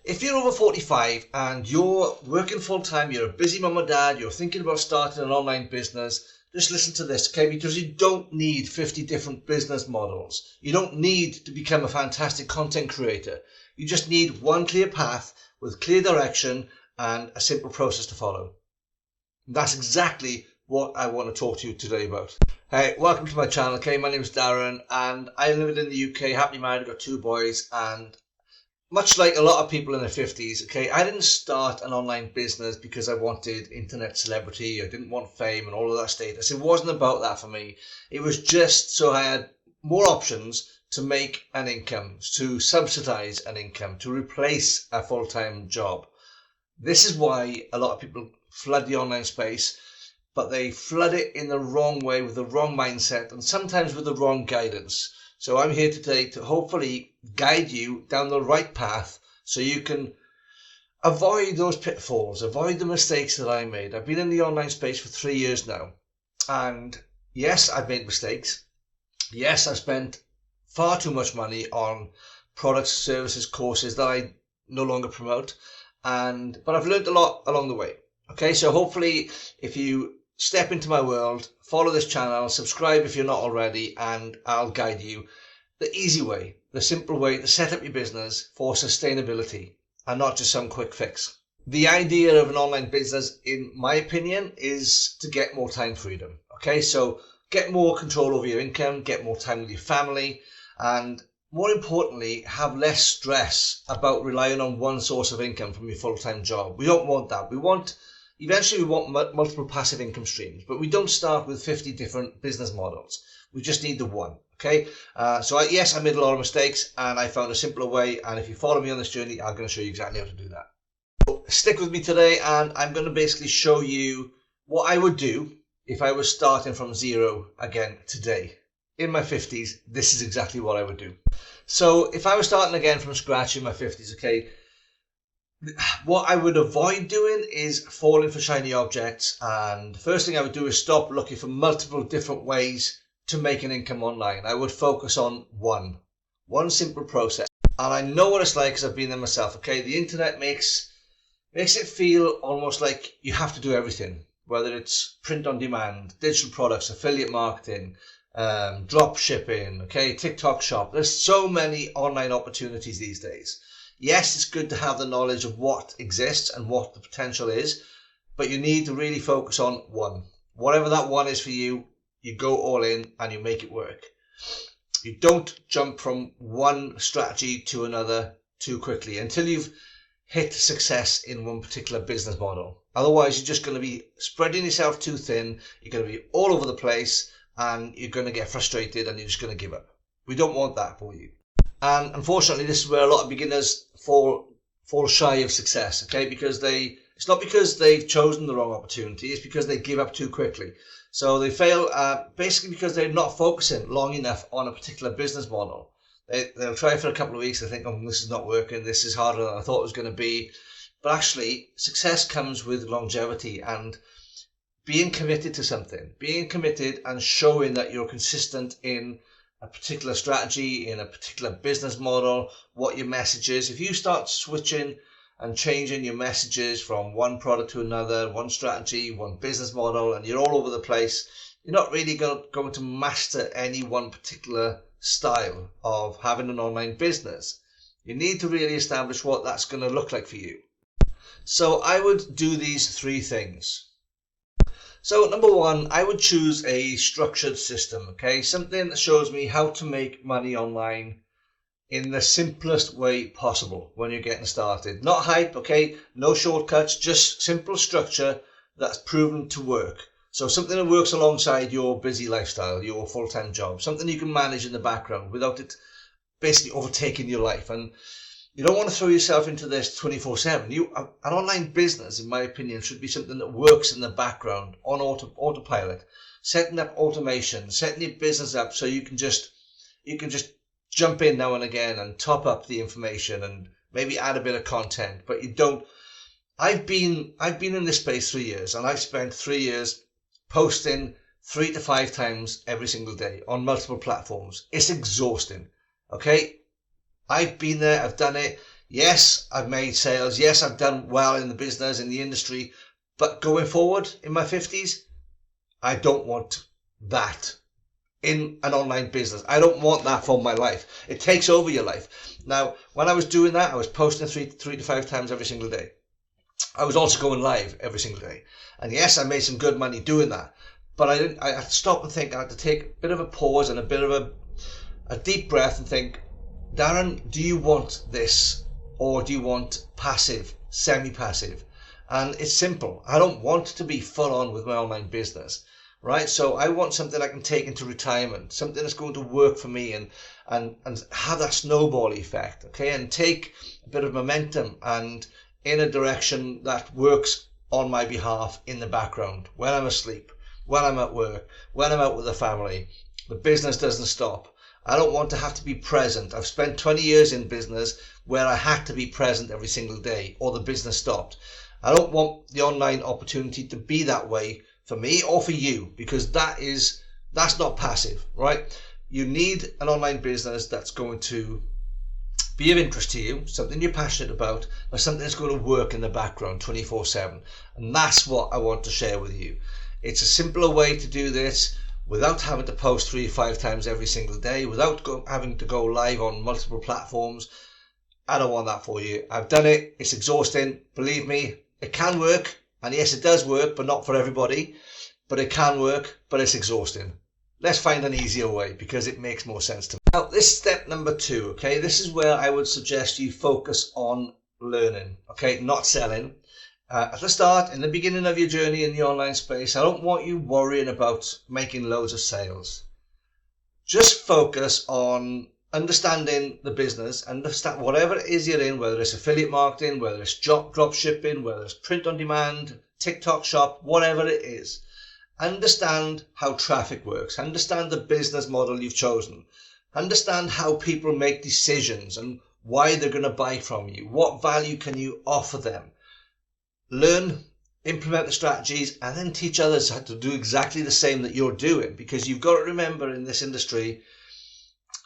If you're over 45 and you're working full time, you're a busy mum or dad, you're thinking about starting an online business, just listen to this, okay? Because you don't need 50 different business models. You don't need to become a fantastic content creator. You just need one clear path with clear direction and a simple process to follow. That's exactly what I want to talk to you today about. Hey, welcome to my channel, okay? My name is Darren and I live in the UK, happily married, I've got 2 boys, and much like a lot of people in their 50s, okay, I didn't start an online business because I wanted internet celebrity, I didn't want fame and all of that status. It wasn't about that for me. It was just so I had more options to make an income, to subsidize an income, to replace a full-time job. This is why a lot of people flood the online space, but they flood it in the wrong way, with the wrong mindset, and sometimes with the wrong guidance. So I'm here today to hopefully guide you down the right path so you can avoid those pitfalls, avoid the mistakes that I made. I've been in the online space for 3 years now. And yes, I've made mistakes. Yes, I've spent far too much money on products, services, courses that I no longer promote. But I've learned a lot along the way. Okay, so hopefully if you step into my world, follow this channel, subscribe if you're not already, and I'll guide you the easy way, the simple way to set up your business for sustainability and not just some quick fix. The idea of an online business, in my opinion, is to get more time freedom. Okay, so get more control over your income, get more time with your family, and more importantly, have less stress about relying on one source of income from your full-time job. We don't want that. Eventually we want multiple passive income streams, but we don't start with 50 different business models. We just need the one, okay? Yes, I made a lot of mistakes and I found a simpler way, and if you follow me on this journey, I'm going to show you exactly how to do that. So stick with me today, and I'm going to basically show you what I would do if I was starting from zero again today. In my 50s, this is exactly what I would do. So if I was starting again from scratch in my 50s, okay, what I would avoid doing is falling for shiny objects, and the first thing I would do is stop looking for multiple different ways to make an income online. I would focus on one simple process. And I know what it's like because I've been there myself, okay? The internet makes it feel almost like you have to do everything, whether it's print on demand, digital products, affiliate marketing, drop shipping, okay, TikTok shop. There's so many online opportunities these days. Yes, it's good to have the knowledge of what exists and what the potential is, but you need to really focus on one. Whatever that one is for you, you go all in and you make it work. You don't jump from one strategy to another too quickly until you've hit success in one particular business model. Otherwise, you're just going to be spreading yourself too thin. You're going to be all over the place and you're going to get frustrated and you're just going to give up. We don't want that for you. And unfortunately, this is where a lot of beginners fall shy of success, okay? Because it's not because they've chosen the wrong opportunity, it's because they give up too quickly. So they fail basically because they're not focusing long enough on a particular business model. They'll try for a couple of weeks, they think, oh, this is not working, this is harder than I thought it was going to be. But actually, success comes with longevity and being committed to something, being committed and showing that you're consistent in a particular strategy, in a particular business model, what your message is. If you start switching and changing your messages from one product to another, one strategy, one business model, and you're all over the place, you're not really going to master any one particular style of having an online business. You need to really establish what that's going to look like for you. So I would do these 3 things. So number 1, I would choose a structured system, okay? Something that shows me how to make money online in the simplest way possible when you're getting started. Not hype, okay? No shortcuts, just simple structure that's proven to work. So something that works alongside your busy lifestyle, your full-time job, something you can manage in the background without it basically overtaking your life. And you don't want to throw yourself into this 24/7. An online business, in my opinion, should be something that works in the background on autopilot, setting up automation, setting your business up so you can just jump in now and again and top up the information and maybe add a bit of content. But you don't. I've been in this space 3 years, and I've spent 3 years posting 3 to 5 times every single day on multiple platforms. It's exhausting. Okay. I've been there, I've done it. Yes, I've made sales. Yes, I've done well in the business, in the industry. But going forward in my 50s, I don't want that in an online business. I don't want that for my life. It takes over your life. Now, when I was doing that, I was posting three to five times every single day. I was also going live every single day. And yes, I made some good money doing that. But I had to stop and think. I had to take a bit of a pause and a bit of a deep breath and think, Darren, do you want this? Or do you want passive, semi-passive? And it's simple. I don't want to be full on with my online business, right? So I want something I can take into retirement, something that's going to work for me and have that snowball effect, okay? And take a bit of momentum and in a direction that works on my behalf in the background, when I'm asleep, when I'm at work, when I'm out with the family. The business doesn't stop. I don't want to have to be present. I've spent 20 years in business where I had to be present every single day or the business stopped. I don't want the online opportunity to be that way for me or for you, because that's not passive, right? You need an online business that's going to be of interest to you, something you're passionate about, but something that's going to work in the background 24/7. And that's what I want to share with you. It's a simpler way to do this without having to post 3 or 5 times every single day, without having to go live on multiple platforms. I don't want that for you. I've done it. It's exhausting. Believe me, it can work. And yes, it does work, but not for everybody. But it can work, but it's exhausting. Let's find an easier way because it makes more sense to me. Now, this is step number 2, okay? This is where I would suggest you focus on learning, okay? Not selling. At the start, in the beginning of your journey in the online space, I don't want you worrying about making loads of sales. Just focus on understanding the business, understand whatever it is you're in, whether it's affiliate marketing, whether it's drop shipping, whether it's print on demand, TikTok shop, whatever it is. Understand how traffic works. Understand the business model you've chosen. Understand how people make decisions and why they're going to buy from you. What value can you offer them? Learn, implement the strategies, and then teach others how to do exactly the same that you're doing. Because you've got to remember, in this industry,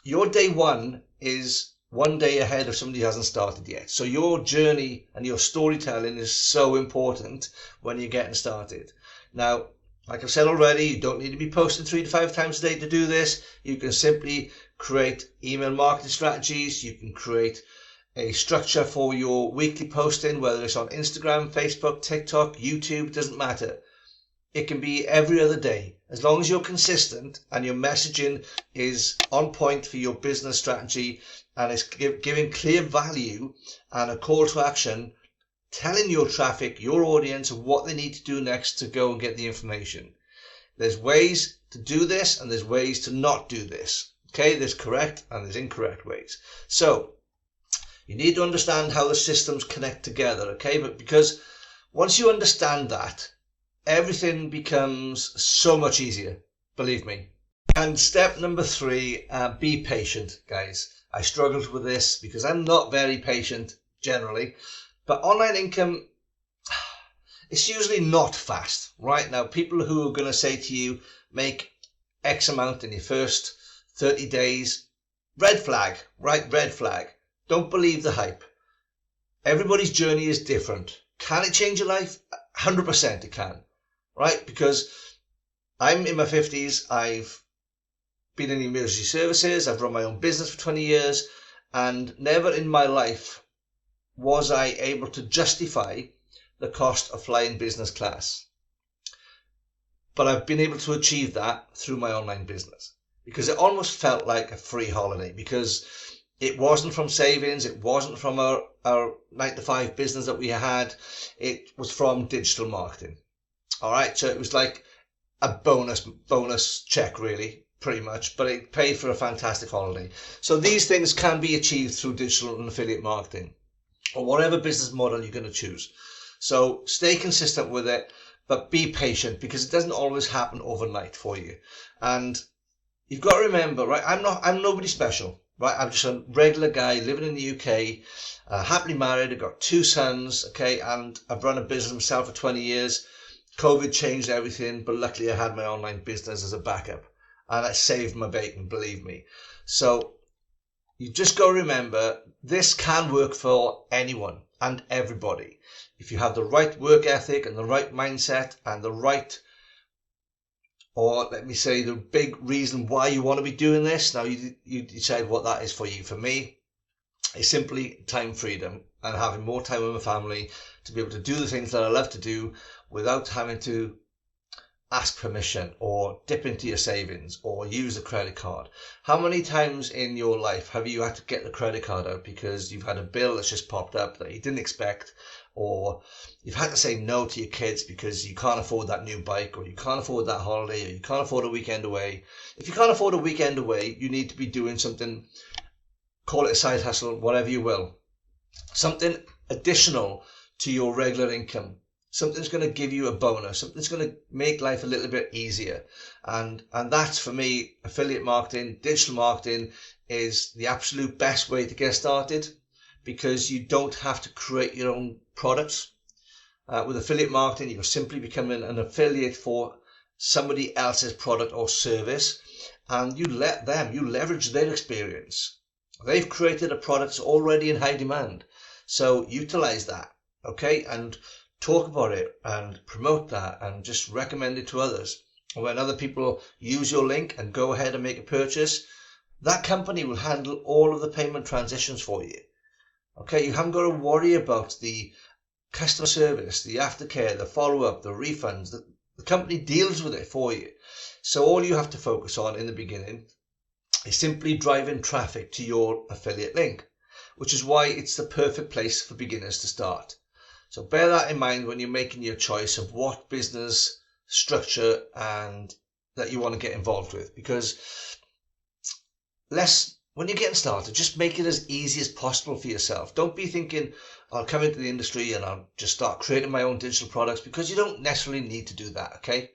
your day one is one day ahead of somebody who hasn't started yet. So your journey and your storytelling is so important when you're getting started. Now, like I've said already, you don't need to be posting 3 to 5 times a day to do this. You can simply create email marketing strategies. You can create a structure for your weekly posting, whether it's on Instagram, Facebook, TikTok, YouTube, doesn't matter. It can be every other day. As long as you're consistent and your messaging is on point for your business strategy and it's giving clear value and a call to action, telling your traffic, your audience, what they need to do next to go and get the information. There's ways to do this and there's ways to not do this. Okay, there's correct and there's incorrect ways. So you need to understand how the systems connect together, okay? But because once you understand that, everything becomes so much easier, believe me. And step number 3, be patient, guys. I struggled with this because I'm not very patient generally. But online income, it's usually not fast, right? Now, people who are going to say to you, make X amount in your first 30 days, red flag, right? Red flag. Don't believe the hype. Everybody's journey is different. Can it change your life? 100% it can, right? Because I'm in my 50s. I've been in emergency services. I've run my own business for 20 years. And never in my life was I able to justify the cost of flying business class. But I've been able to achieve that through my online business because it almost felt like a free holiday because it wasn't from savings. It wasn't from our 9-to-5 business that we had. It was from digital marketing. All right. So it was like a bonus check, really, pretty much, but it paid for a fantastic holiday. So these things can be achieved through digital and affiliate marketing or whatever business model you're going to choose. So stay consistent with it, but be patient because it doesn't always happen overnight for you. And you've got to remember, right? I'm nobody special. Right, I'm just a regular guy living in the UK, happily married. I've got 2 sons, okay, and I've run a business myself for 20 years. COVID changed everything, but luckily I had my online business as a backup, and it saved my bacon, believe me. So you just got to remember this can work for anyone and everybody. If you have the right work ethic and the right mindset and the right, or let me say, the big reason why you want to be doing this, now you decide what that is for you. For me, it's simply time freedom and having more time with my family to be able to do the things that I love to do without having to ask permission or dip into your savings or use a credit card. How many times in your life have you had to get the credit card out because you've had a bill that's just popped up that you didn't expect, or you've had to say no to your kids because you can't afford that new bike, or you can't afford that holiday, or you can't afford a weekend away? If you can't afford a weekend away, you need to be doing something, call it a side hustle, whatever you will, something additional to your regular income. Something's going to give you a bonus. Something's going to make life a little bit easier. And that's, for me, affiliate marketing, digital marketing is the absolute best way to get started, because you don't have to create your own products. With affiliate marketing, you're simply becoming an affiliate for somebody else's product or service, and you leverage their experience. They've created a product that's already in high demand. So utilize that, okay? And talk about it and promote that and just recommend it to others. When other people use your link and go ahead and make a purchase, that company will handle all of the payment transitions for you. Okay, you haven't got to worry about the customer service, the aftercare, the follow-up, the refunds. The company deals with it for you. So all you have to focus on in the beginning is simply driving traffic to your affiliate link, which is why it's the perfect place for beginners to start. So bear that in mind when you're making your choice of what business structure and that you want to get involved with, because when you're getting started, just make it as easy as possible for yourself. Don't be thinking, I'll come into the industry and I'll just start creating my own digital products, because you don't necessarily need to do that, okay?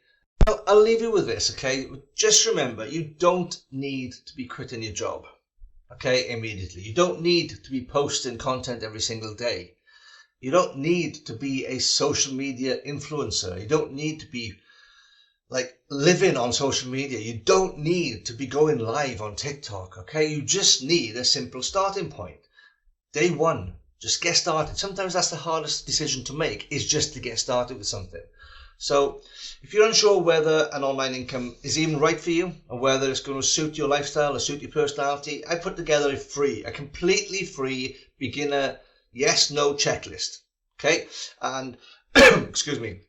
I'll leave you with this, okay? Just remember, you don't need to be quitting your job, okay, immediately. You don't need to be posting content every single day. You don't need to be a social media influencer. You don't need to be like living on social media. You don't need to be going live on TikTok, okay? You just need a simple starting point. Day one, just get started. Sometimes that's the hardest decision to make, is just to get started with something. So if you're unsure whether an online income is even right for you, or whether it's going to suit your lifestyle or suit your personality, I put together a completely free beginner yes/no checklist. Okay, and excuse me,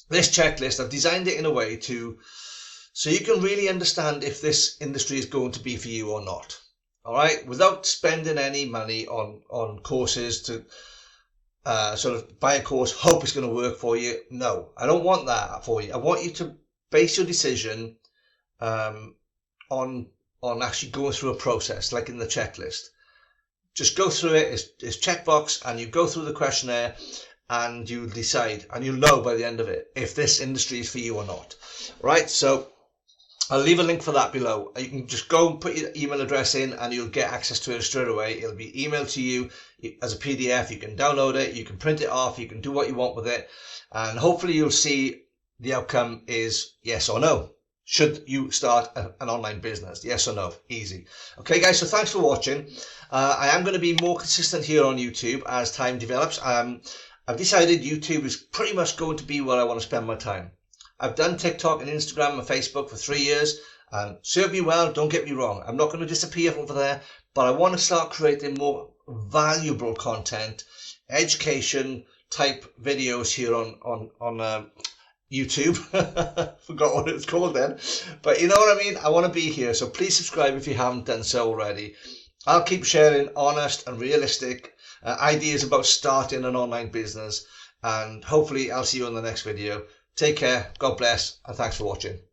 this checklist, I've designed it in a way so you can really understand if this industry is going to be for you or not. All right, without spending any money on courses to sort of buy a course, hope it's going to work for you. No, I don't want that for you. I want you to base your decision on actually going through a process, like in the checklist. Just go through it, it's checkbox, and you go through the questionnaire and you decide, and you'll know by the end of it if this industry is for you or not. Right, so I'll leave a link for that below. You can just go and put your email address in and you'll get access to it straight away. It'll be emailed to you as a PDF. You can download it, you can print it off, you can do what you want with it, and hopefully you'll see the outcome is yes or no. Should you start an online business? Yes or no? Easy. Okay, guys, so thanks for watching. I am going to be more consistent here on YouTube as time develops. I've decided YouTube is pretty much going to be where I want to spend my time. I've done TikTok and Instagram and Facebook for 3 years, and serve me well, don't get me wrong. I'm not going to disappear over there, but I want to start creating more valuable content, education type videos here on YouTube. Forgot what it was called then, but you know what I mean. I want to be here, so please subscribe if you haven't done so already. I'll keep sharing honest and realistic ideas about starting an online business, and hopefully I'll see you in the next video. Take care, God bless, and thanks for watching.